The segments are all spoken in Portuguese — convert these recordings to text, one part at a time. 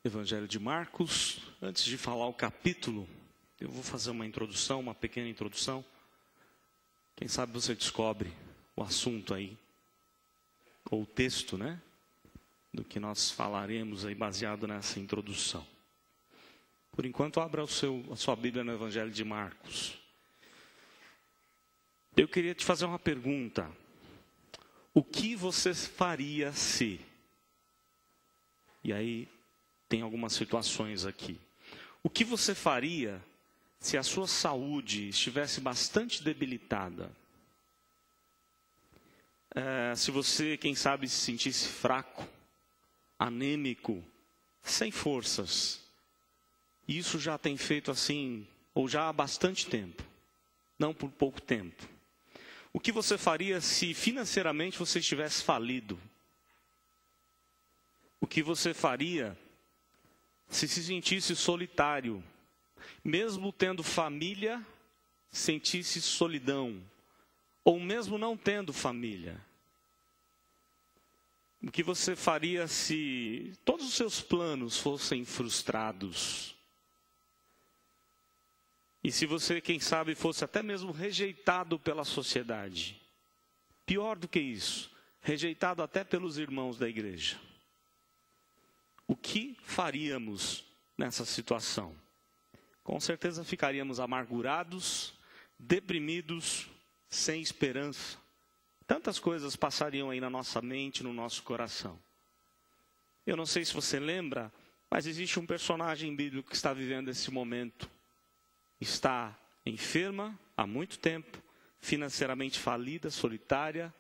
Evangelho de Marcos. Antes de falar o capítulo, eu vou fazer uma introdução, uma pequena introdução. Quem sabe você descobre o assunto aí, ou o texto, né? Do que nós falaremos aí baseado nessa introdução. Por enquanto, abra a sua Bíblia no Evangelho de Marcos. Eu queria te fazer uma pergunta. O que você faria se... E aí, tem algumas situações aqui. O que você faria se a sua saúde estivesse bastante debilitada? Se você, quem sabe, se sentisse fraco, anêmico, sem forças. Isso já tem feito assim, ou já há bastante tempo, não por pouco tempo. O que você faria se financeiramente você estivesse falido? O que você faria se sentisse solitário? Mesmo tendo família, sentisse solidão. Ou mesmo não tendo família. O que você faria se todos os seus planos fossem frustrados? E se você, quem sabe, fosse até mesmo rejeitado pela sociedade? Pior do que isso, rejeitado até pelos irmãos da igreja. O que faríamos nessa situação? Com certeza ficaríamos amargurados, deprimidos, sem esperança. Tantas coisas passariam aí na nossa mente, no nosso coração. Eu não sei se você lembra, mas existe um personagem bíblico que está vivendo esse momento. Está enferma há muito tempo, financeiramente falida, solitária.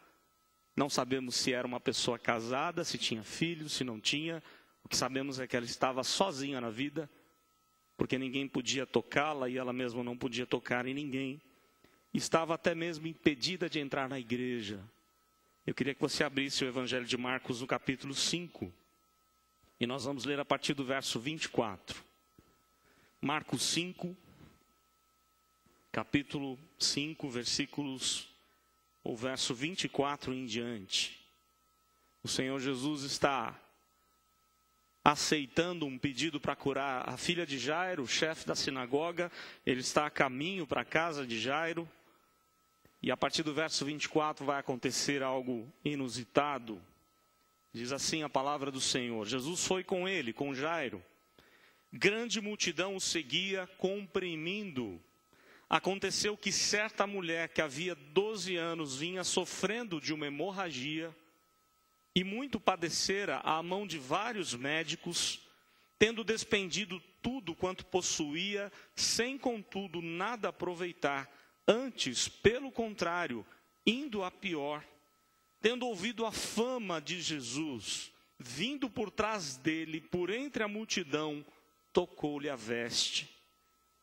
Não sabemos se era uma pessoa casada, se tinha filhos, se não tinha. O que sabemos é que ela estava sozinha na vida, porque ninguém podia tocá-la e ela mesma não podia tocar em ninguém. Estava até mesmo impedida de entrar na igreja. Eu queria que você abrisse o Evangelho de Marcos no capítulo 5. E nós vamos ler a partir do verso 24. Marcos 5, capítulo 5, o verso 24 em diante. O Senhor Jesus está aceitando um pedido para curar a filha de Jairo, o chefe da sinagoga. Ele está a caminho para a casa de Jairo. E a partir do verso 24 vai acontecer algo inusitado. Diz assim a palavra do Senhor. Jesus foi com ele, com Jairo. Grande multidão o seguia, comprimindo. Aconteceu que certa mulher que havia 12 anos vinha sofrendo de uma hemorragia e muito padecera à mão de vários médicos, tendo despendido tudo quanto possuía, sem contudo nada aproveitar, antes, pelo contrário, indo a pior, tendo ouvido a fama de Jesus, vindo por trás dele, por entre a multidão, tocou-lhe a veste.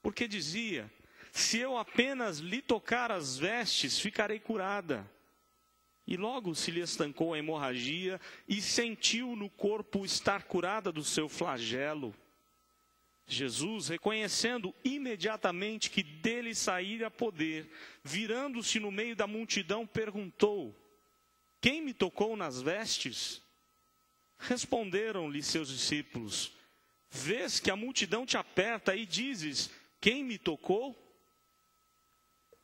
Porque dizia: se eu apenas lhe tocar as vestes, ficarei curada. E logo se lhe estancou a hemorragia e sentiu no corpo estar curada do seu flagelo. Jesus, reconhecendo imediatamente que dele saíra poder, virando-se no meio da multidão, perguntou: quem me tocou nas vestes? Responderam-lhe seus discípulos: vês que a multidão te aperta e dizes: quem me tocou?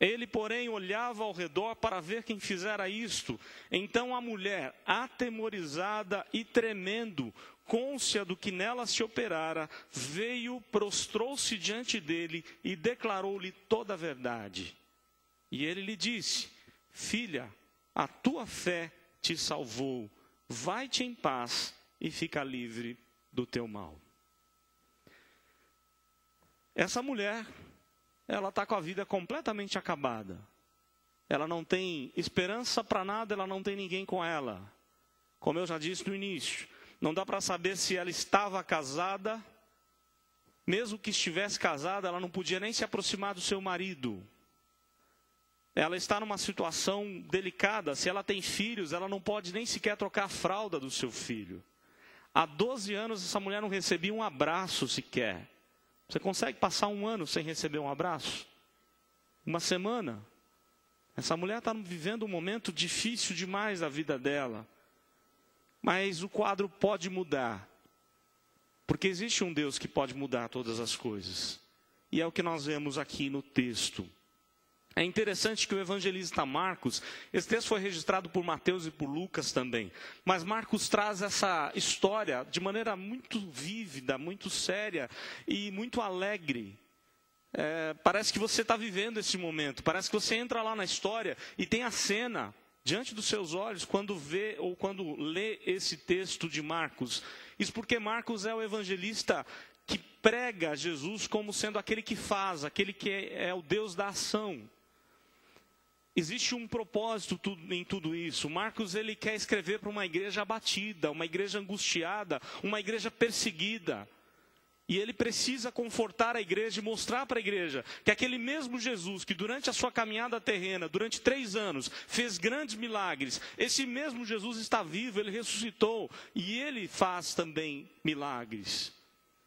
Ele, porém, olhava ao redor para ver quem fizera isto. Então a mulher, atemorizada e tremendo, cônscia do que nela se operara, veio, prostrou-se diante dele e declarou-lhe toda a verdade. E ele lhe disse: filha, a tua fé te salvou. Vai-te em paz e fica livre do teu mal. Essa mulher, ela está com a vida completamente acabada. Ela não tem esperança para nada, ela não tem ninguém com ela. Como eu já disse no início, não dá para saber se ela estava casada. Mesmo que estivesse casada, ela não podia nem se aproximar do seu marido. Ela está numa situação delicada. Se ela tem filhos, ela não pode nem sequer trocar a fralda do seu filho. Há 12 anos essa mulher não recebia um abraço sequer. Você consegue passar um ano sem receber um abraço? Uma semana? Essa mulher está vivendo um momento difícil demais da vida dela. Mas o quadro pode mudar. Porque existe um Deus que pode mudar todas as coisas. E é o que nós vemos aqui no texto. É interessante que o evangelista Marcos, esse texto foi registrado por Mateus e por Lucas também, mas Marcos traz essa história de maneira muito vívida, muito séria e muito alegre. Parece que você está vivendo esse momento, parece que você entra lá na história e tem a cena diante dos seus olhos quando vê ou quando lê esse texto de Marcos. Isso porque Marcos é o evangelista que prega Jesus como sendo aquele que faz, aquele que é o Deus da ação. Existe um propósito em tudo isso. Marcos, ele quer escrever para uma igreja abatida, uma igreja angustiada, uma igreja perseguida. E ele precisa confortar a igreja e mostrar para a igreja que aquele mesmo Jesus que durante a sua caminhada terrena, durante 3 anos, fez grandes milagres, esse mesmo Jesus está vivo, ele ressuscitou e ele faz também milagres.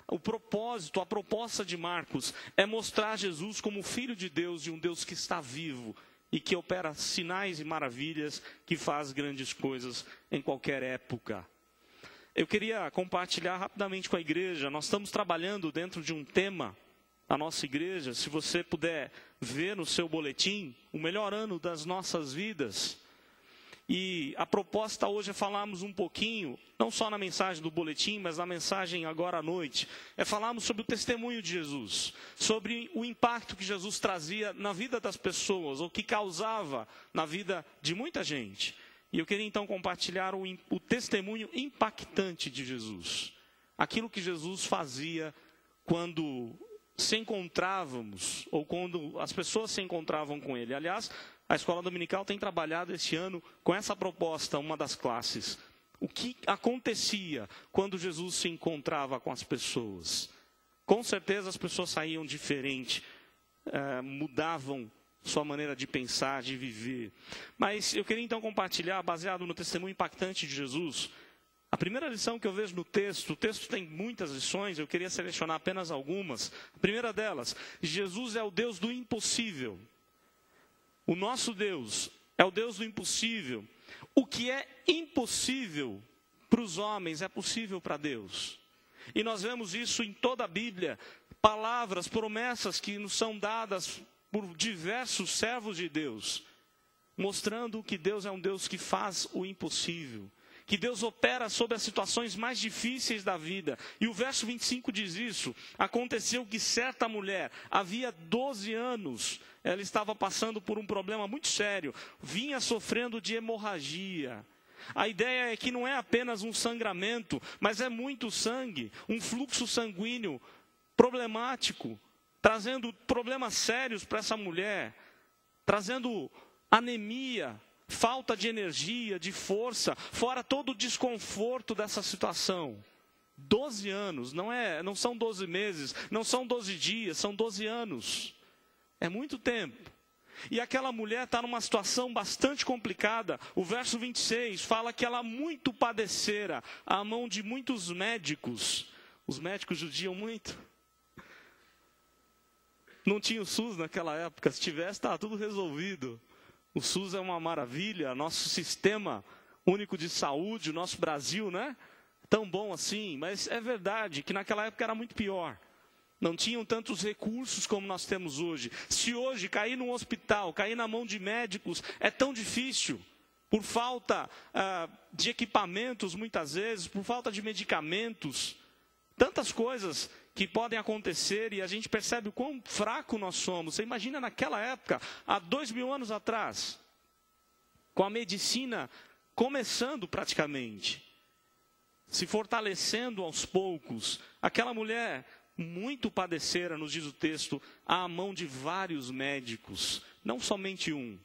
O propósito, a proposta de Marcos é mostrar Jesus como Filho de Deus e um Deus que está vivo e que opera sinais e maravilhas, que faz grandes coisas em qualquer época. Eu queria compartilhar rapidamente com a igreja. Nós estamos trabalhando dentro de um tema, a nossa igreja, se você puder ver no seu boletim, o melhor ano das nossas vidas. E a proposta hoje é falarmos um pouquinho, não só na mensagem do boletim, mas na mensagem agora à noite, é falarmos sobre o testemunho de Jesus, sobre o impacto que Jesus trazia na vida das pessoas, ou que causava na vida de muita gente. E eu queria então compartilhar o testemunho impactante de Jesus. Aquilo que Jesus fazia quando se encontrávamos, ou quando as pessoas se encontravam com ele. Aliás, a Escola Dominical tem trabalhado esse ano com essa proposta, uma das classes. O que acontecia quando Jesus se encontrava com as pessoas? Com certeza as pessoas saíam diferente, mudavam sua maneira de pensar, de viver. Mas eu queria então compartilhar, baseado no testemunho impactante de Jesus, a primeira lição que eu vejo no texto, o texto tem muitas lições, eu queria selecionar apenas algumas. A primeira delas, Jesus é o Deus do impossível. O nosso Deus é o Deus do impossível. O que é impossível para os homens é possível para Deus. E nós vemos isso em toda a Bíblia, palavras, promessas que nos são dadas por diversos servos de Deus, mostrando que Deus é um Deus que faz o impossível, que Deus opera sobre as situações mais difíceis da vida. E o verso 25 diz isso: aconteceu que certa mulher, havia 12 anos, ela estava passando por um problema muito sério, vinha sofrendo de hemorragia. A ideia é que não é apenas um sangramento, mas é muito sangue, um fluxo sanguíneo problemático, trazendo problemas sérios para essa mulher, trazendo anemia, falta de energia, de força, fora todo o desconforto dessa situação. 12 anos, não são 12 meses, não são 12 dias, são 12 anos. É muito tempo. E aquela mulher está numa situação bastante complicada. O verso 26 fala que ela muito padecera à mão de muitos médicos. Os médicos judiam muito. Não tinha o SUS naquela época, se tivesse, estava tudo resolvido. O SUS é uma maravilha, nosso sistema único de saúde, o nosso Brasil, né? Tão bom assim, mas é verdade que naquela época era muito pior. Não tinham tantos recursos como nós temos hoje. Se hoje cair num hospital, cair na mão de médicos, é tão difícil, por falta de equipamentos muitas vezes, por falta de medicamentos, tantas coisas que podem acontecer e a gente percebe o quão fraco nós somos. Você imagina naquela época, há 2000 anos atrás, com a medicina começando praticamente, se fortalecendo aos poucos, aquela mulher muito padecera, nos diz o texto, à mão de vários médicos, não somente um.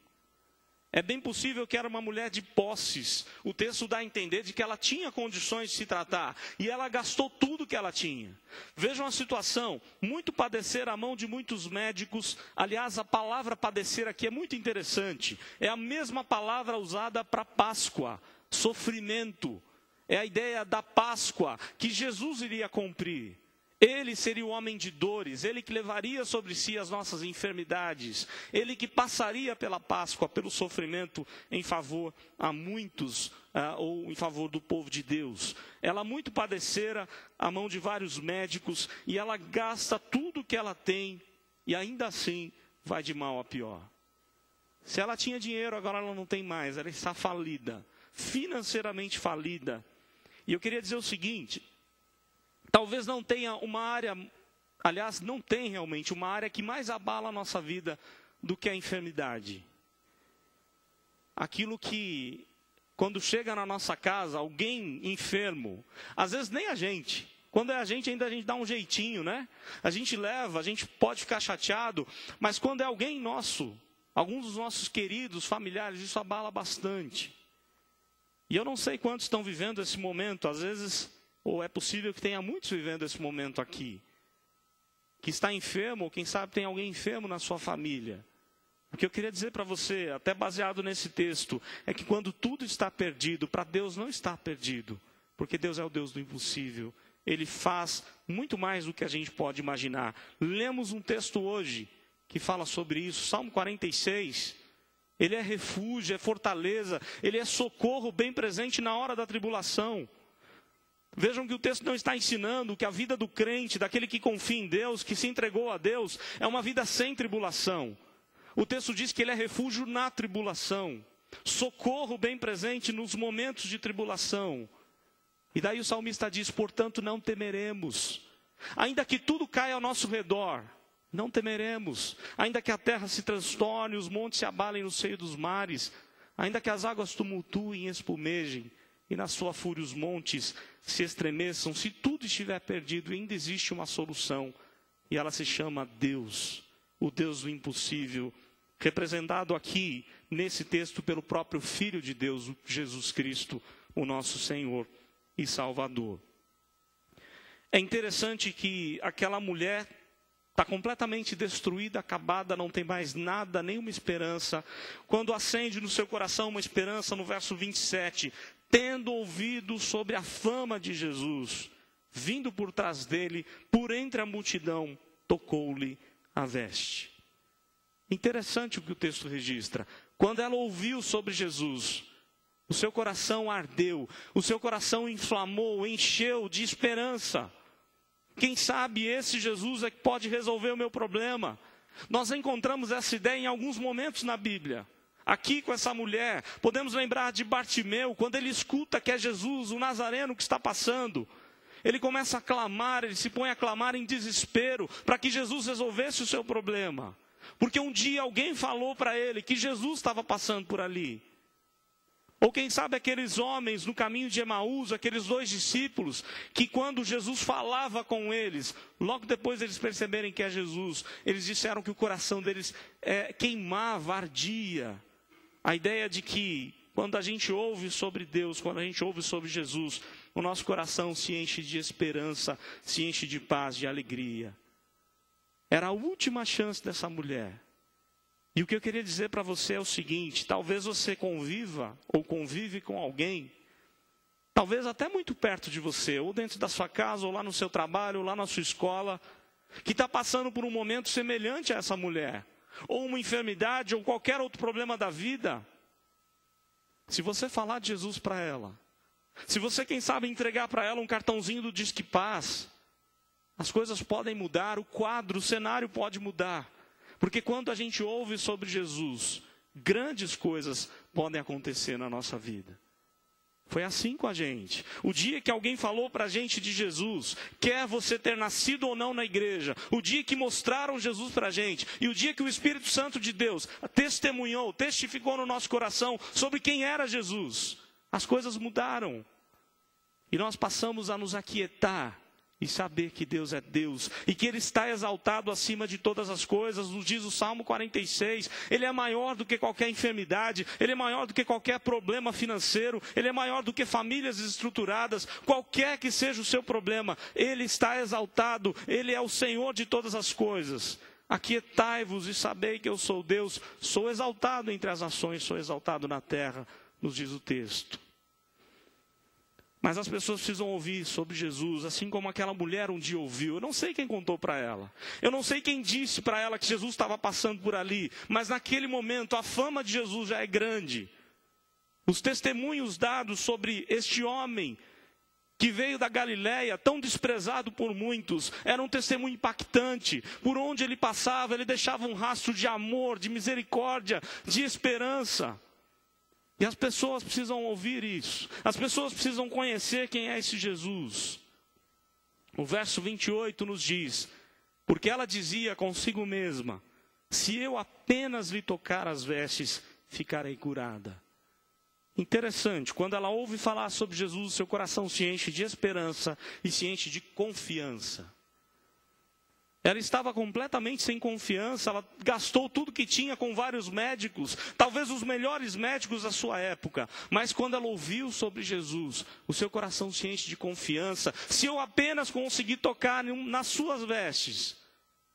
É bem possível que era uma mulher de posses. O texto dá a entender de que ela tinha condições de se tratar. E ela gastou tudo que ela tinha. Vejam a situação. Muito padecer à mão de muitos médicos. Aliás, a palavra padecer aqui é muito interessante. É a mesma palavra usada para Páscoa. Sofrimento. É a ideia da Páscoa que Jesus iria cumprir. Ele seria o homem de dores, ele que levaria sobre si as nossas enfermidades, ele que passaria pela Páscoa, pelo sofrimento em favor a muitos, ou em favor do povo de Deus. Ela muito padecera à mão de vários médicos, e ela gasta tudo que ela tem, e ainda assim vai de mal a pior. Se ela tinha dinheiro, agora ela não tem mais, ela está falida, financeiramente falida. E eu queria dizer o seguinte: talvez não tenha uma área, aliás, não tem realmente uma área que mais abala a nossa vida do que a enfermidade. Aquilo que, quando chega na nossa casa, alguém enfermo, às vezes nem a gente. Quando é a gente, ainda a gente dá um jeitinho, né? A gente leva, a gente pode ficar chateado, mas quando é alguém nosso, alguns dos nossos queridos, familiares, isso abala bastante. E eu não sei quantos estão vivendo esse momento, às vezes, ou é possível que tenha muitos vivendo esse momento aqui, que está enfermo, ou quem sabe tem alguém enfermo na sua família. O que eu queria dizer para você, até baseado nesse texto, é que quando tudo está perdido, para Deus não está perdido, porque Deus é o Deus do impossível. Ele faz muito mais do que a gente pode imaginar. Lemos um texto hoje que fala sobre isso, Salmo 46. Ele é refúgio, é fortaleza, ele é socorro bem presente na hora da tribulação. Vejam que o texto não está ensinando que a vida do crente, daquele que confia em Deus, que se entregou a Deus, é uma vida sem tribulação. O texto diz que ele é refúgio na tribulação, socorro bem presente nos momentos de tribulação. E daí o salmista diz: portanto não temeremos, ainda que tudo caia ao nosso redor, não temeremos, ainda que a terra se transtorne, os montes se abalem no seio dos mares, ainda que as águas tumultuem e espumejem, e na sua fúria os montes se estremeçam. Se tudo estiver perdido, ainda existe uma solução, e ela se chama Deus, o Deus do impossível, representado aqui nesse texto pelo próprio Filho de Deus, Jesus Cristo, o nosso Senhor e Salvador. É interessante que aquela mulher está completamente destruída, acabada, não tem mais nada, nenhuma esperança. Quando acende no seu coração uma esperança, no verso 27, tendo ouvido sobre a fama de Jesus, vindo por trás dele, por entre a multidão, tocou-lhe a veste. Interessante o que o texto registra. Quando ela ouviu sobre Jesus, o seu coração ardeu, o seu coração inflamou, encheu de esperança. Quem sabe esse Jesus é que pode resolver o meu problema. Nós encontramos essa ideia em alguns momentos na Bíblia. Aqui com essa mulher, podemos lembrar de Bartimeu, quando ele escuta que é Jesus, o Nazareno, que está passando. Ele começa a clamar, ele se põe a clamar em desespero, para que Jesus resolvesse o seu problema. Porque um dia alguém falou para ele que Jesus estava passando por ali. Ou quem sabe aqueles homens no caminho de Emaús, aqueles 2 discípulos, que quando Jesus falava com eles, logo depois eles perceberem que é Jesus, eles disseram que o coração deles queimava, ardia. A ideia de que quando a gente ouve sobre Deus, quando a gente ouve sobre Jesus, o nosso coração se enche de esperança, se enche de paz, de alegria. Era a última chance dessa mulher. E o que eu queria dizer para você é o seguinte: talvez você conviva ou convive com alguém, talvez até muito perto de você, ou dentro da sua casa, ou lá no seu trabalho, ou lá na sua escola, que está passando por um momento semelhante a essa mulher, ou uma enfermidade, ou qualquer outro problema da vida. Se você falar de Jesus para ela, se você, quem sabe, entregar para ela um cartãozinho do Disque Paz, as coisas podem mudar, o quadro, o cenário pode mudar. Porque quando a gente ouve sobre Jesus, grandes coisas podem acontecer na nossa vida. Foi assim com a gente. O dia que alguém falou para a gente de Jesus, quer você ter nascido ou não na igreja, o dia que mostraram Jesus para a gente, e o dia que o Espírito Santo de Deus testemunhou, testificou no nosso coração sobre quem era Jesus, as coisas mudaram. E nós passamos a nos aquietar e saber que Deus é Deus, e que Ele está exaltado acima de todas as coisas. Nos diz o Salmo 46, Ele é maior do que qualquer enfermidade, Ele é maior do que qualquer problema financeiro, Ele é maior do que famílias desestruturadas, qualquer que seja o seu problema, Ele está exaltado, Ele é o Senhor de todas as coisas. Aquietai-vos e sabei que eu sou Deus, sou exaltado entre as nações, sou exaltado na terra, nos diz o texto. Mas as pessoas precisam ouvir sobre Jesus, assim como aquela mulher um dia ouviu. Eu não sei quem contou para ela. Eu não sei quem disse para ela que Jesus estava passando por ali. Mas naquele momento a fama de Jesus já é grande. Os testemunhos dados sobre este homem que veio da Galileia, tão desprezado por muitos, era um testemunho impactante. Por onde ele passava, ele deixava um rastro de amor, de misericórdia, de esperança. E as pessoas precisam ouvir isso. As pessoas precisam conhecer quem é esse Jesus. O verso 28 nos diz: porque ela dizia consigo mesma: se eu apenas lhe tocar as vestes, ficarei curada. Interessante, quando ela ouve falar sobre Jesus, seu coração se enche de esperança e se enche de confiança. Ela estava completamente sem confiança, ela gastou tudo que tinha com vários médicos, talvez os melhores médicos da sua época. Mas quando ela ouviu sobre Jesus, o seu coração se enche de confiança. Se eu apenas conseguir tocar nas suas vestes,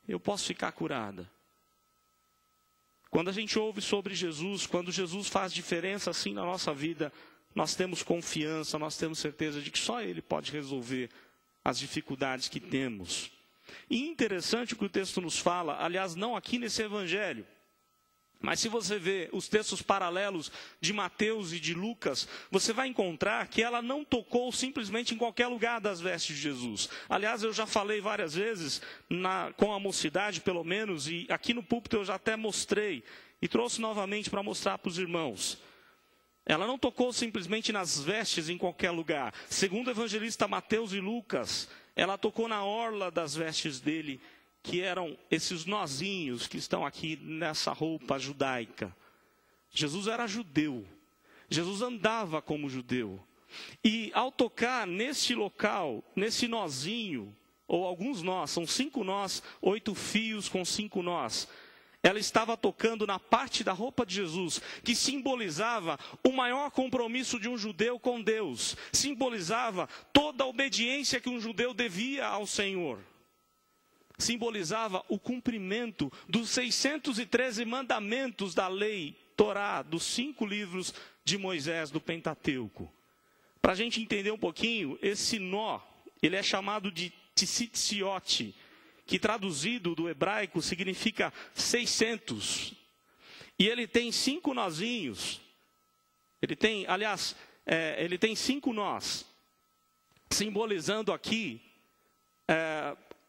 eu posso ficar curada. Quando a gente ouve sobre Jesus, quando Jesus faz diferença assim na nossa vida, nós temos confiança, nós temos certeza de que só Ele pode resolver as dificuldades que temos. E interessante o que o texto nos fala, aliás, não aqui nesse evangelho, mas se você vê os textos paralelos de Mateus e de Lucas, você vai encontrar que ela não tocou simplesmente em qualquer lugar das vestes de Jesus. Aliás, eu já falei várias vezes, com a mocidade pelo menos, e aqui no púlpito eu já até mostrei, e trouxe novamente para mostrar para os irmãos. Ela não tocou simplesmente nas vestes em qualquer lugar. Segundo o evangelista Mateus e Lucas, ela tocou na orla das vestes dele, que eram esses nozinhos que estão aqui nessa roupa judaica. Jesus era judeu. Jesus andava como judeu. E ao tocar nesse local, nesse nozinho, ou alguns nós, são 5 nós, 8 fios com 5 nós, ela estava tocando na parte da roupa de Jesus, que simbolizava o maior compromisso de um judeu com Deus. Simbolizava toda a obediência que um judeu devia ao Senhor. Simbolizava o cumprimento dos 613 mandamentos da lei Torá, dos 5 livros de Moisés, do Pentateuco. Para a gente entender um pouquinho, esse nó, ele é chamado de tzitziot, que traduzido do hebraico significa 600. E ele tem 5 nozinhos. Ele tem, aliás, ele tem 5 nós, simbolizando aqui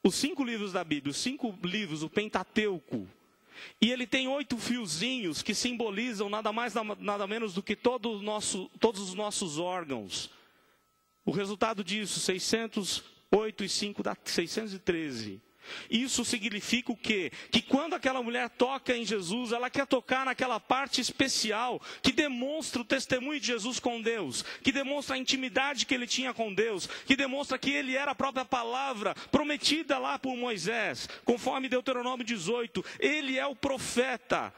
os 5 livros da Bíblia, os 5 livros, o Pentateuco. E ele tem 8 fiozinhos que simbolizam nada mais, nada menos do que todos os nossos órgãos. O resultado disso, 608 e 5 dá 613. Isso significa o quê? Que quando aquela mulher toca em Jesus, ela quer tocar naquela parte especial que demonstra o testemunho de Jesus com Deus, que demonstra a intimidade que ele tinha com Deus, que demonstra que ele era a própria palavra prometida lá por Moisés, conforme Deuteronômio 18. Ele é o profeta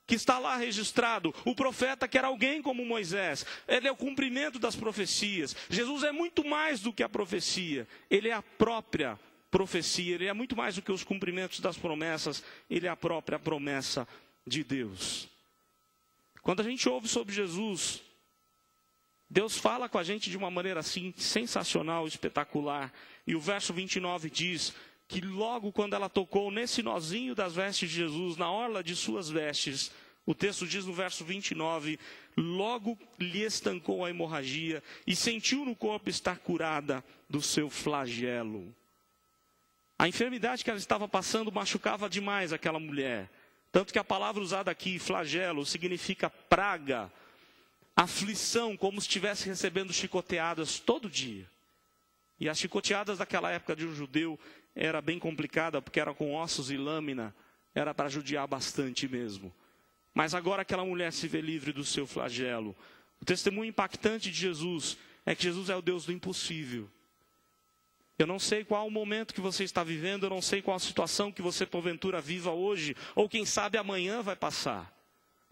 que está lá registrado, o profeta que era alguém como Moisés. Ele é o cumprimento das profecias. Jesus é muito mais do que a profecia, ele é a própria profecia, ele é muito mais do que os cumprimentos das promessas, ele é a própria promessa de Deus. Quando a gente ouve sobre Jesus, Deus fala com a gente de uma maneira assim, sensacional, espetacular. E o verso 29 diz que logo quando ela tocou nesse nozinho das vestes de Jesus, na orla de suas vestes, o texto diz no verso 29, logo lhe estancou a hemorragia e sentiu no corpo estar curada do seu flagelo. A enfermidade que ela estava passando machucava demais aquela mulher. Tanto que a palavra usada aqui, flagelo, significa praga, aflição, como se estivesse recebendo chicoteadas todo dia. E as chicoteadas daquela época de um judeu era bem complicada, porque era com ossos e lâmina, era para judiar bastante mesmo. Mas agora aquela mulher se vê livre do seu flagelo. O testemunho impactante de Jesus é que Jesus é o Deus do impossível. Eu não sei qual o momento que você está vivendo, eu não sei qual a situação que você porventura viva hoje, ou quem sabe amanhã vai passar.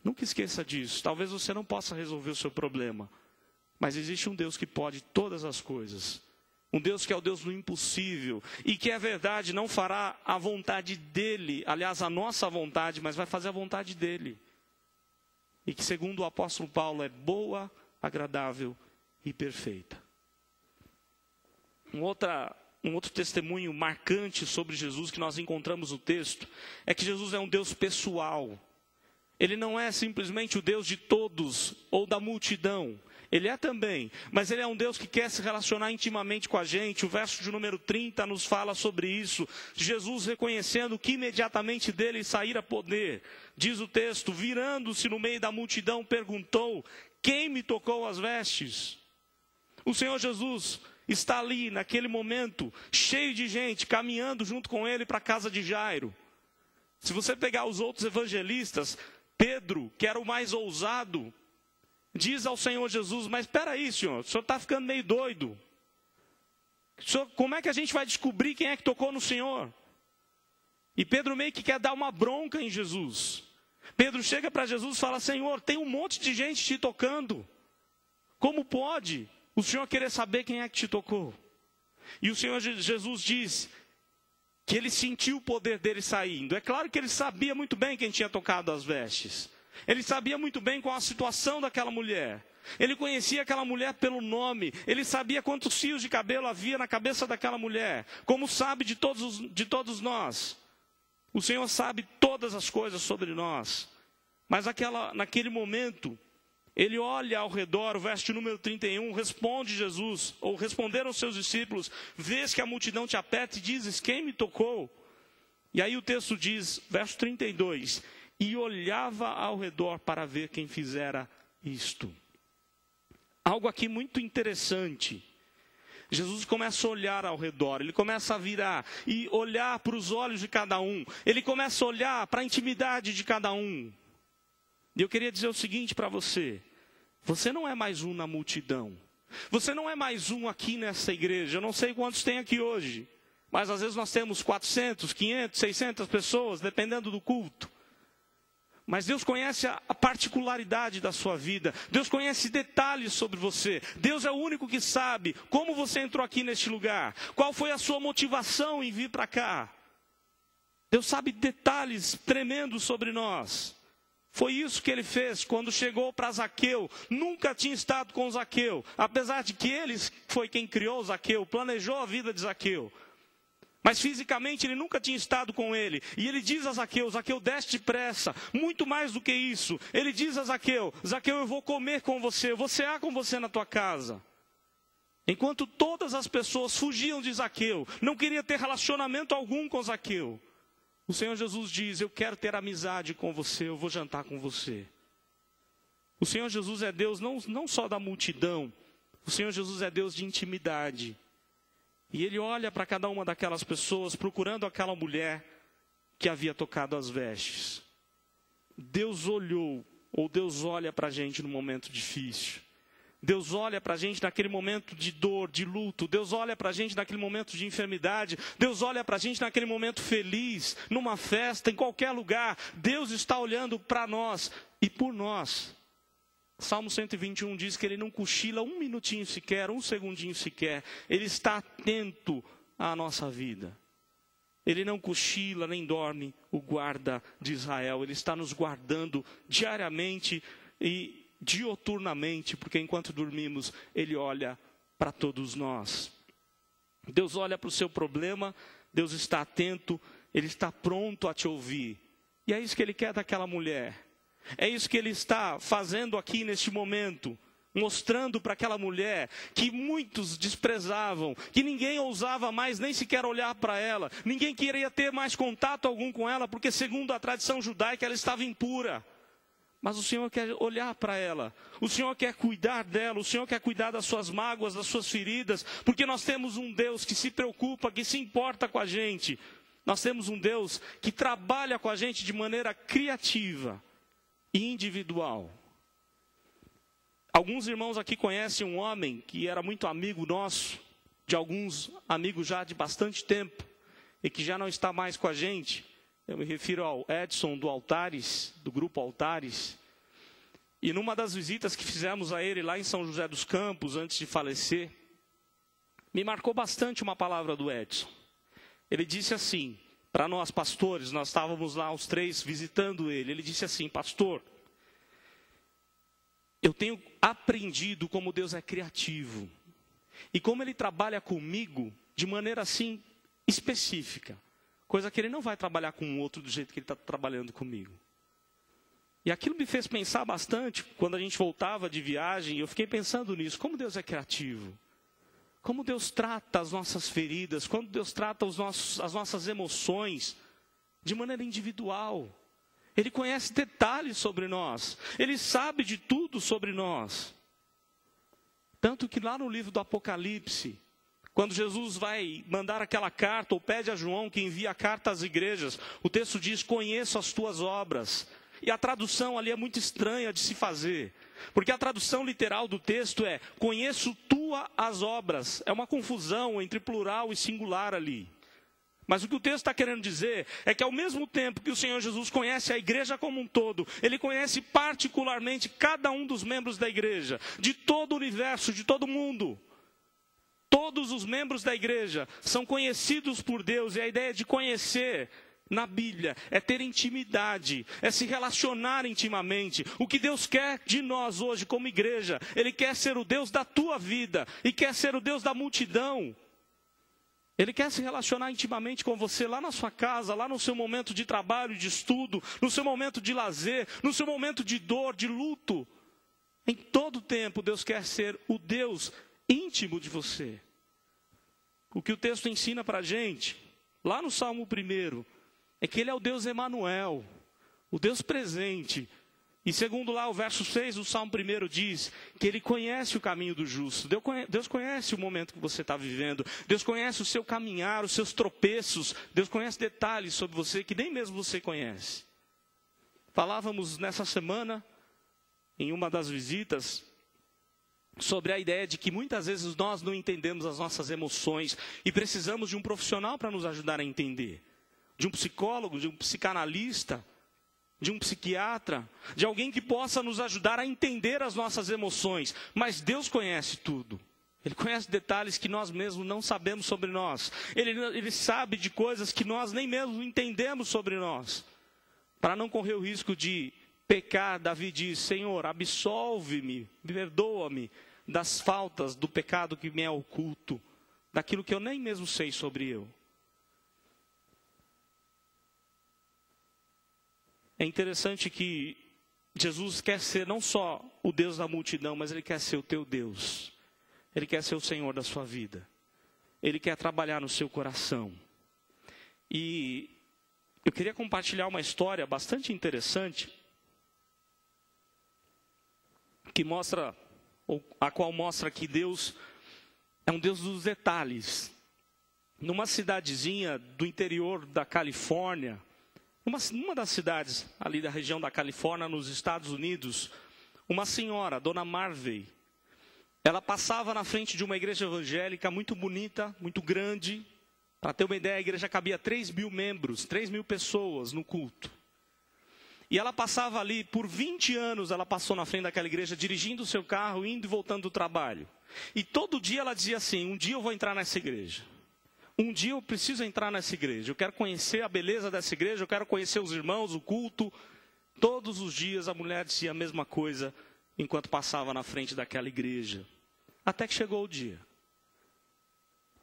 Nunca esqueça disso. Talvez você não possa resolver o seu problema, mas existe um Deus que pode todas as coisas. Um Deus que é o Deus do impossível, e que é verdade, não fará a vontade dele, aliás, a nossa vontade, mas vai fazer a vontade dele. E que, segundo o apóstolo Paulo, é boa, agradável e perfeita. Um outro testemunho marcante sobre Jesus que nós encontramos no texto é que Jesus é um Deus pessoal. Ele não é simplesmente o Deus de todos ou da multidão. Ele é também, mas ele é um Deus que quer se relacionar intimamente com a gente. O verso de número 30 nos fala sobre isso. Jesus reconhecendo que imediatamente dele saíra poder. Diz o texto, virando-se no meio da multidão, perguntou, quem me tocou as vestes? O Senhor Jesus está ali, naquele momento, cheio de gente, caminhando junto com ele para a casa de Jairo. Se você pegar os outros evangelistas, Pedro, que era o mais ousado, diz ao Senhor Jesus, mas espera aí, senhor, o senhor está ficando meio doido. Senhor, como é que a gente vai descobrir quem é que tocou no Senhor? E Pedro meio que quer dar uma bronca em Jesus. Pedro chega para Jesus e fala, Senhor, tem um monte de gente te tocando. Como pode o Senhor querer saber quem é que te tocou? E o Senhor Jesus diz que ele sentiu o poder dele saindo. É claro que ele sabia muito bem quem tinha tocado as vestes. Ele sabia muito bem qual a situação daquela mulher. Ele conhecia aquela mulher pelo nome. Ele sabia quantos fios de cabelo havia na cabeça daquela mulher. Como sabe de todos nós. O Senhor sabe todas as coisas sobre nós. Mas naquele momento, ele olha ao redor, o verso número 31, responde Jesus, ou responderam os seus discípulos, vês que a multidão te aperta e dizes, quem me tocou? E aí o texto diz, verso 32, e olhava ao redor para ver quem fizera isto. Algo aqui muito interessante. Jesus começa a olhar ao redor, ele começa a virar e olhar para os olhos de cada um. Ele começa a olhar para a intimidade de cada um. E eu queria dizer o seguinte para você. Você não é mais um na multidão. Você não é mais um aqui nessa igreja. Eu não sei quantos tem aqui hoje. Mas às vezes nós temos 400, 500, 600 pessoas, dependendo do culto. Mas Deus conhece a particularidade da sua vida. Deus conhece detalhes sobre você. Deus é o único que sabe como você entrou aqui neste lugar. Qual foi a sua motivação em vir para cá. Deus sabe detalhes tremendos sobre nós. Foi isso que ele fez quando chegou para Zaqueu. Nunca tinha estado com Zaqueu. Apesar de que ele foi quem criou Zaqueu, planejou a vida de Zaqueu. Mas fisicamente ele nunca tinha estado com ele. E ele diz a Zaqueu, Zaqueu, desce depressa. Muito mais do que isso. Ele diz a Zaqueu, Zaqueu, eu vou comer com você. Eu vou cear com você na tua casa. Enquanto todas as pessoas fugiam de Zaqueu. Não queria ter relacionamento algum com Zaqueu. O Senhor Jesus diz, eu quero ter amizade com você. Eu vou jantar com você. O Senhor Jesus é Deus não só da multidão. O Senhor Jesus é Deus de intimidade. E ele olha para cada uma daquelas pessoas, procurando aquela mulher que havia tocado as vestes. Deus olhou, ou Deus olha para a gente no momento difícil. Deus olha para a gente naquele momento de dor, de luto. Deus olha para a gente naquele momento de enfermidade. Deus olha para a gente naquele momento feliz, numa festa, em qualquer lugar. Deus está olhando para nós e por nós. Salmo 121 diz que ele não cochila um minutinho sequer, um segundinho sequer. Ele está atento à nossa vida. Ele não cochila nem dorme, o guarda de Israel. Ele está nos guardando diariamente e dioturnamente, porque enquanto dormimos, ele olha para todos nós. Deus olha para o seu problema, Deus está atento, ele está pronto a te ouvir. E é isso que ele quer daquela mulher. É isso que ele está fazendo aqui neste momento, mostrando para aquela mulher que muitos desprezavam, que ninguém ousava mais nem sequer olhar para ela, ninguém queria ter mais contato algum com ela, porque segundo a tradição judaica ela estava impura. Mas o Senhor quer olhar para ela, o Senhor quer cuidar dela, o Senhor quer cuidar das suas mágoas, das suas feridas, porque nós temos um Deus que se preocupa, que se importa com a gente. Nós temos um Deus que trabalha com a gente de maneira criativa e individual. Alguns irmãos aqui conhecem um homem que era muito amigo nosso, de alguns amigos já de bastante tempo, e que já não está mais com a gente. Eu me refiro ao Edson do Altares, do grupo Altares. E numa das visitas que fizemos a ele lá em São José dos Campos, antes de falecer, me marcou bastante uma palavra do Edson. Ele disse assim, para nós pastores, nós estávamos lá os três visitando ele. Ele disse assim, pastor, eu tenho aprendido como Deus é criativo. E como ele trabalha comigo de maneira assim específica. Coisa que ele não vai trabalhar com o outro do jeito que ele está trabalhando comigo. E aquilo me fez pensar bastante quando a gente voltava de viagem. Eu fiquei pensando nisso. Como Deus é criativo. Como Deus trata as nossas feridas. Como Deus trata as nossas emoções de maneira individual. Ele conhece detalhes sobre nós. Ele sabe de tudo sobre nós. Tanto que lá no livro do Apocalipse, quando Jesus vai mandar aquela carta, ou pede a João que envie a carta às igrejas, o texto diz, conheço as tuas obras. E a tradução ali é muito estranha de se fazer. Porque a tradução literal do texto é, conheço as obras. É uma confusão entre plural e singular ali. Mas o que o texto está querendo dizer é que ao mesmo tempo que o Senhor Jesus conhece a igreja como um todo, Ele conhece particularmente cada um dos membros da igreja, de todo o universo, de todo mundo. Todos os membros da igreja são conhecidos por Deus, e a ideia de conhecer na Bíblia é ter intimidade, é se relacionar intimamente. O que Deus quer de nós hoje como igreja, Ele quer ser o Deus da tua vida e quer ser o Deus da multidão. Ele quer se relacionar intimamente com você lá na sua casa, lá no seu momento de trabalho, de estudo, no seu momento de lazer, no seu momento de dor, de luto. Em todo tempo Deus quer ser o Deus íntimo de você. O que o texto ensina para a gente, lá no Salmo 1, é que Ele é o Deus Emanuel, o Deus presente. E segundo lá o verso 6 do Salmo 1 diz que Ele conhece o caminho do justo. Deus conhece o momento que você está vivendo. Deus conhece o seu caminhar, os seus tropeços. Deus conhece detalhes sobre você que nem mesmo você conhece. Falávamos nessa semana, em uma das visitas, sobre a ideia de que muitas vezes nós não entendemos as nossas emoções e precisamos de um profissional para nos ajudar a entender. De um psicólogo, de um psicanalista, de um psiquiatra, de alguém que possa nos ajudar a entender as nossas emoções. Mas Deus conhece tudo. Ele conhece detalhes que nós mesmos não sabemos sobre nós. Ele sabe de coisas que nós nem mesmo entendemos sobre nós. Para não correr o risco de pecar, Davi diz, Senhor, absolve-me, perdoa-me das faltas, do pecado que me é oculto, daquilo que eu nem mesmo sei sobre eu. É interessante que Jesus quer ser não só o Deus da multidão, mas Ele quer ser o teu Deus. Ele quer ser o Senhor da sua vida. Ele quer trabalhar no seu coração. E eu queria compartilhar uma história bastante interessante, a qual mostra que Deus é um Deus dos detalhes. Numa cidadezinha do interior da Califórnia, uma das cidades ali da região da Califórnia, nos Estados Unidos, uma senhora, Dona Marvey, ela passava na frente de uma igreja evangélica muito bonita, muito grande. Para ter uma ideia, a igreja cabia 3.000 membros, 3.000 pessoas no culto. E ela passava ali, por 20 anos, ela passou na frente daquela igreja, dirigindo o seu carro, indo e voltando do trabalho. E todo dia ela dizia assim, um dia eu vou entrar nessa igreja. Um dia eu preciso entrar nessa igreja, eu quero conhecer a beleza dessa igreja, eu quero conhecer os irmãos, o culto. Todos os dias a mulher dizia a mesma coisa, enquanto passava na frente daquela igreja. Até que chegou o dia.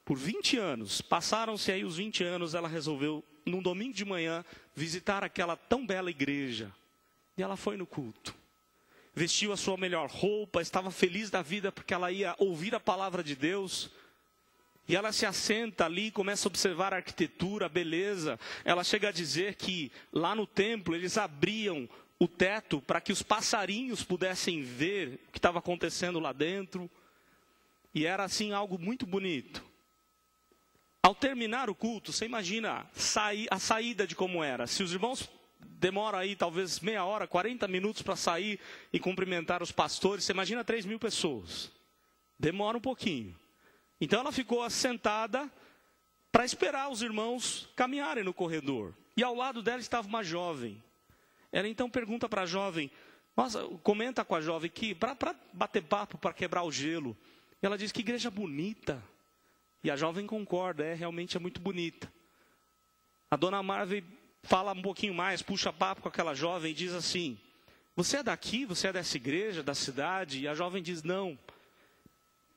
Por 20 anos, passaram-se aí os 20 anos, ela resolveu, num domingo de manhã, visitar aquela tão bela igreja. E ela foi no culto. Vestiu a sua melhor roupa, estava feliz da vida porque ela ia ouvir a palavra de Deus. E ela se assenta ali e começa a observar a arquitetura, a beleza. Ela chega a dizer que lá no templo eles abriam o teto para que os passarinhos pudessem ver o que estava acontecendo lá dentro. E era assim algo muito bonito. Ao terminar o culto, você imagina a saída de como era. Se os irmãos demoram aí talvez meia hora, 40 minutos para sair e cumprimentar os pastores, você imagina 3.000 pessoas. Demora um pouquinho. Então ela ficou sentada para esperar os irmãos caminharem no corredor. E ao lado dela estava uma jovem. Ela então pergunta para a jovem, comenta com a jovem que para bater papo, para quebrar o gelo. E ela diz, que igreja bonita. E a jovem concorda, realmente é muito bonita. A Dona Marvey fala um pouquinho mais, puxa papo com aquela jovem e diz assim, você é daqui? Você é dessa igreja, da cidade? E a jovem diz, não.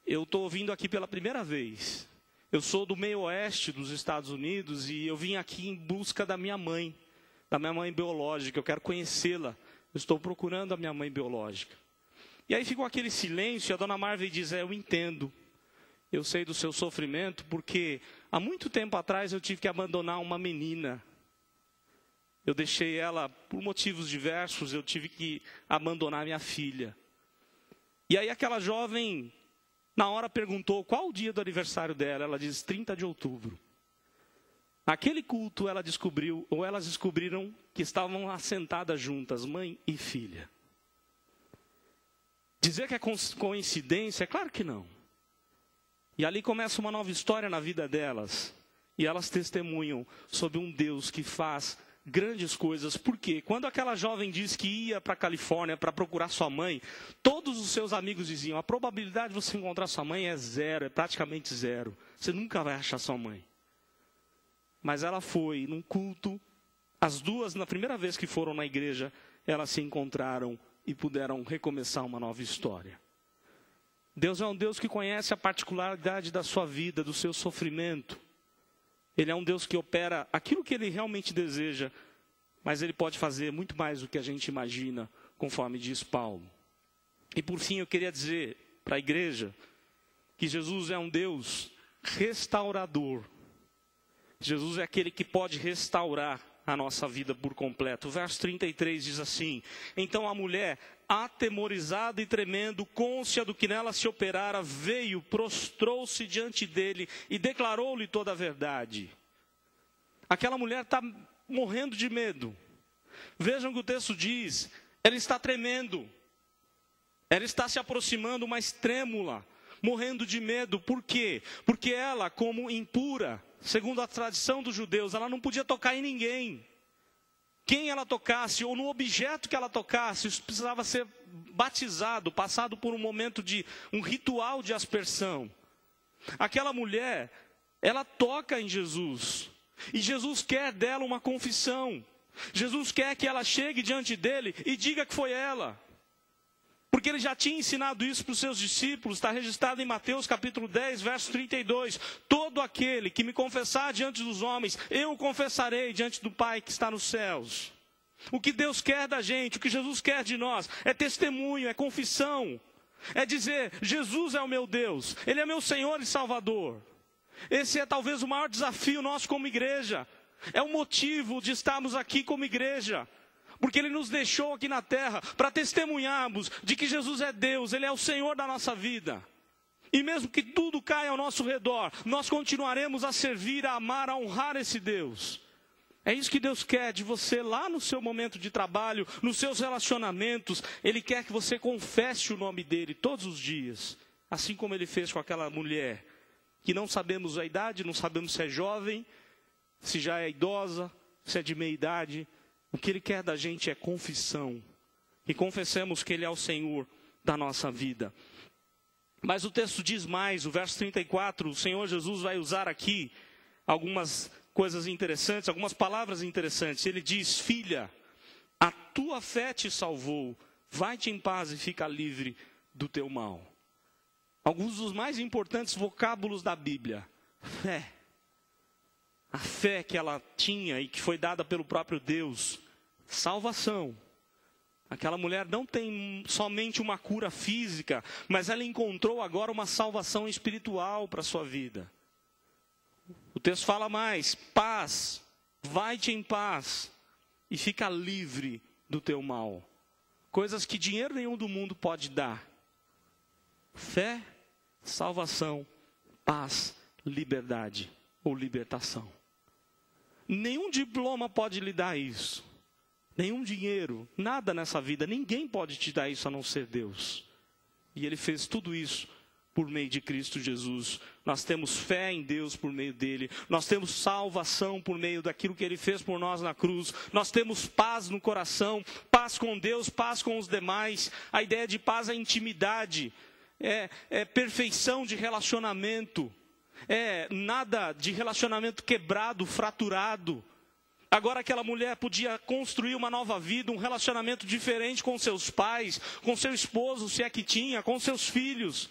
eu estou vindo aqui pela primeira vez. Eu sou do meio oeste dos Estados Unidos e eu vim aqui em busca da minha mãe biológica. Eu quero conhecê-la. Eu estou procurando a minha mãe biológica. E aí ficou aquele silêncio e a dona Marvel diz, eu entendo. Eu sei do seu sofrimento porque há muito tempo atrás eu tive que abandonar uma menina. Eu deixei ela, por motivos diversos, eu tive que abandonar minha filha. E aí aquela jovem, na hora perguntou qual o dia do aniversário dela. Ela diz 30 de outubro. Naquele culto ela descobriu, ou elas descobriram que estavam assentadas juntas, mãe e filha. Dizer que é coincidência, é claro que não. E ali começa uma nova história na vida delas. E elas testemunham sobre um Deus que faz grandes coisas. Por quê? Quando aquela jovem disse que ia para a Califórnia para procurar sua mãe, todos os seus amigos diziam, a probabilidade de você encontrar sua mãe é zero, é praticamente zero. Você nunca vai achar sua mãe. Mas ela foi num culto, as duas, na primeira vez que foram na igreja, elas se encontraram e puderam recomeçar uma nova história. Deus é um Deus que conhece a particularidade da sua vida, do seu sofrimento. Ele é um Deus que opera aquilo que Ele realmente deseja, mas Ele pode fazer muito mais do que a gente imagina, conforme diz Paulo. E por fim eu queria dizer para a igreja que Jesus é um Deus restaurador. Jesus é aquele que pode restaurar a nossa vida por completo. O verso 33 diz assim, então a mulher, atemorizada e tremendo, cônscia do que nela se operara, veio, prostrou-se diante dele e declarou-lhe toda a verdade. Aquela mulher está morrendo de medo. Vejam o que o texto diz, ela está tremendo. Ela está se aproximando, mas trêmula, morrendo de medo. Por quê? Porque ela, como impura, segundo a tradição dos judeus, ela não podia tocar em ninguém. Quem ela tocasse, ou no objeto que ela tocasse, isso precisava ser batizado, passado por um momento de um ritual de aspersão. Aquela mulher, ela toca em Jesus. E Jesus quer dela uma confissão. Jesus quer que ela chegue diante dele e diga que foi ela. Porque ele já tinha ensinado isso para os seus discípulos, está registrado em Mateus capítulo 10, verso 32. Todo aquele que me confessar diante dos homens, eu o confessarei diante do Pai que está nos céus. O que Deus quer da gente, o que Jesus quer de nós, é testemunho, é confissão. É dizer, Jesus é o meu Deus, Ele é meu Senhor e Salvador. Esse é talvez o maior desafio nosso como igreja. É o motivo de estarmos aqui como igreja. Porque Ele nos deixou aqui na terra para testemunharmos de que Jesus é Deus, Ele é o Senhor da nossa vida. E mesmo que tudo caia ao nosso redor, nós continuaremos a servir, a amar, a honrar esse Deus. É isso que Deus quer de você lá no seu momento de trabalho, nos seus relacionamentos. Ele quer que você confesse o nome dEle todos os dias. Assim como Ele fez com aquela mulher, que não sabemos a idade, não sabemos se é jovem, se já é idosa, se é de meia idade. O que Ele quer da gente é confissão. E confessemos que Ele é o Senhor da nossa vida. Mas o texto diz mais, o verso 34, o Senhor Jesus vai usar aqui algumas coisas interessantes, algumas palavras interessantes. Ele diz, filha, a tua fé te salvou, vai-te em paz e fica livre do teu mal. Alguns dos mais importantes vocábulos da Bíblia. Fé. A fé que ela tinha e que foi dada pelo próprio Deus. Salvação. Aquela mulher não tem somente uma cura física, mas ela encontrou agora uma salvação espiritual para a sua vida. O texto fala mais, paz, vai-te em paz e fica livre do teu mal. Coisas que dinheiro nenhum do mundo pode dar. Fé, salvação, paz, liberdade ou libertação. Nenhum diploma pode lhe dar isso. Nenhum dinheiro, nada nessa vida, ninguém pode te dar isso a não ser Deus. E Ele fez tudo isso por meio de Cristo Jesus. Nós temos fé em Deus por meio dele. Nós temos salvação por meio daquilo que Ele fez por nós na cruz. Nós temos paz no coração, paz com Deus, paz com os demais. A ideia de paz é intimidade, é perfeição de relacionamento. Nada de relacionamento quebrado, fraturado. Agora aquela mulher podia construir uma nova vida, um relacionamento diferente com seus pais, com seu esposo, se é que tinha, com seus filhos.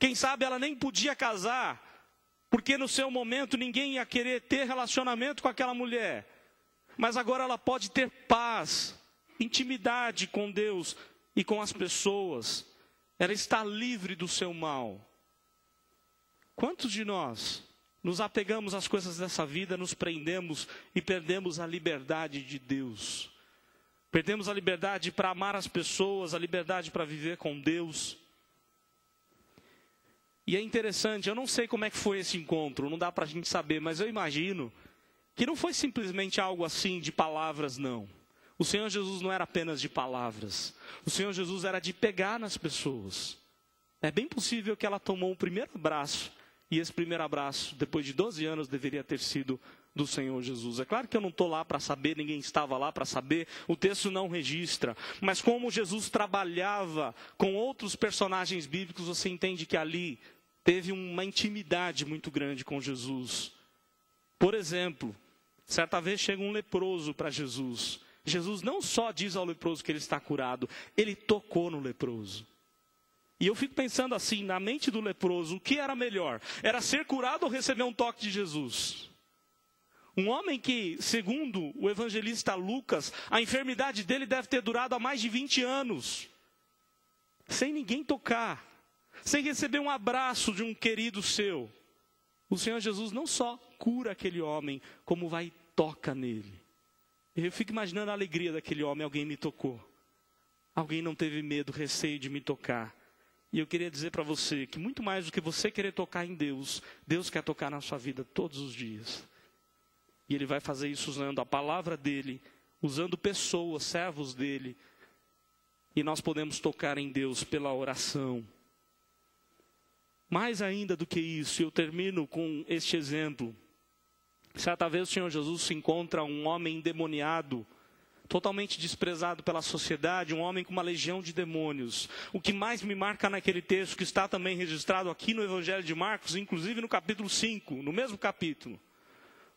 Quem sabe ela nem podia casar, porque no seu momento ninguém ia querer ter relacionamento com aquela mulher. Mas agora ela pode ter paz, intimidade com Deus e com as pessoas. Ela está livre do seu mal. Quantos de nós nos apegamos às coisas dessa vida, nos prendemos e perdemos a liberdade de Deus? Perdemos a liberdade para amar as pessoas, a liberdade para viver com Deus. E é interessante, eu não sei como é que foi esse encontro, não dá para a gente saber, mas eu imagino que não foi simplesmente algo assim de palavras, não. O Senhor Jesus não era apenas de palavras. O Senhor Jesus era de pegar nas pessoas. É bem possível que ela tomou o primeiro abraço, e esse primeiro abraço, depois de 12 anos, deveria ter sido do Senhor Jesus. É claro que eu não estou lá para saber, ninguém estava lá para saber, o texto não registra. Mas como Jesus trabalhava com outros personagens bíblicos, você entende que ali teve uma intimidade muito grande com Jesus. Por exemplo, certa vez chega um leproso para Jesus. Jesus não só diz ao leproso que ele está curado, ele tocou no leproso. E eu fico pensando assim, na mente do leproso, o que era melhor? Era ser curado ou receber um toque de Jesus? Um homem que, segundo o evangelista Lucas, a enfermidade dele deve ter durado há mais de 20 anos. Sem ninguém tocar, sem receber um abraço de um querido seu. O Senhor Jesus não só cura aquele homem, como vai e toca nele. Eu fico imaginando a alegria daquele homem, alguém me tocou. Alguém não teve medo, receio de me tocar. E eu queria dizer para você que muito mais do que você querer tocar em Deus, Deus quer tocar na sua vida todos os dias. E Ele vai fazer isso usando a palavra dEle, usando pessoas, servos dEle. E nós podemos tocar em Deus pela oração. Mais ainda do que isso, eu termino com este exemplo. Certa vez o Senhor Jesus se encontra um homem endemoniado, totalmente desprezado pela sociedade, um homem com uma legião de demônios. O que mais me marca naquele texto, que está também registrado aqui no Evangelho de Marcos, inclusive no capítulo 5, no mesmo capítulo.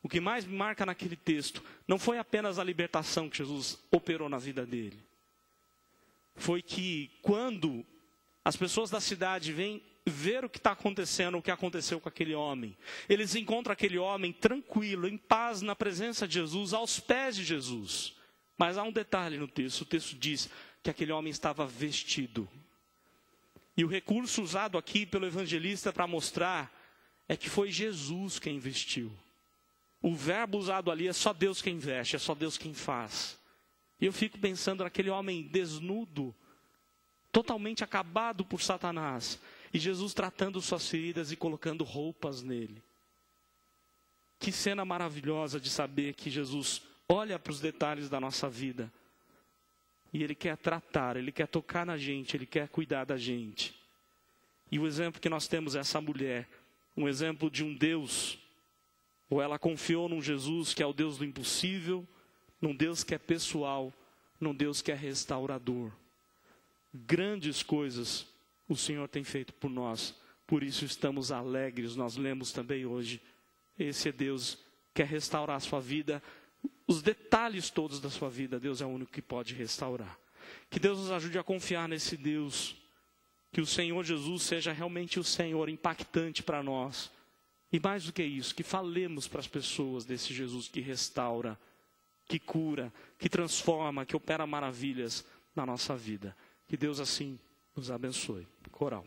O que mais me marca naquele texto, não foi apenas a libertação que Jesus operou na vida dele. Foi que quando as pessoas da cidade vêm ver o que está acontecendo, o que aconteceu com aquele homem, eles encontram aquele homem tranquilo, em paz, na presença de Jesus, aos pés de Jesus. Mas há um detalhe no texto, o texto diz que aquele homem estava vestido. E o recurso usado aqui pelo evangelista para mostrar é que foi Jesus quem vestiu. O verbo usado ali é só Deus quem veste, é só Deus quem faz. E eu fico pensando naquele homem desnudo, totalmente acabado por Satanás, e Jesus tratando suas feridas e colocando roupas nele. Que cena maravilhosa de saber que Jesus olha para os detalhes da nossa vida. E Ele quer tratar, Ele quer tocar na gente, Ele quer cuidar da gente. E o exemplo que nós temos é essa mulher. Um exemplo de um Deus, ou ela confiou num Jesus que é o Deus do impossível, num Deus que é pessoal, num Deus que é restaurador. Grandes coisas o Senhor tem feito por nós, por isso estamos alegres. Nós lemos também hoje, esse é Deus que quer restaurar a sua vida, os detalhes todos da sua vida, Deus é o único que pode restaurar. Que Deus nos ajude a confiar nesse Deus, que o Senhor Jesus seja realmente o Senhor impactante para nós. E mais do que isso, que falemos para as pessoas desse Jesus que restaura, que cura, que transforma, que opera maravilhas na nossa vida. Que Deus assim nos abençoe. Coral.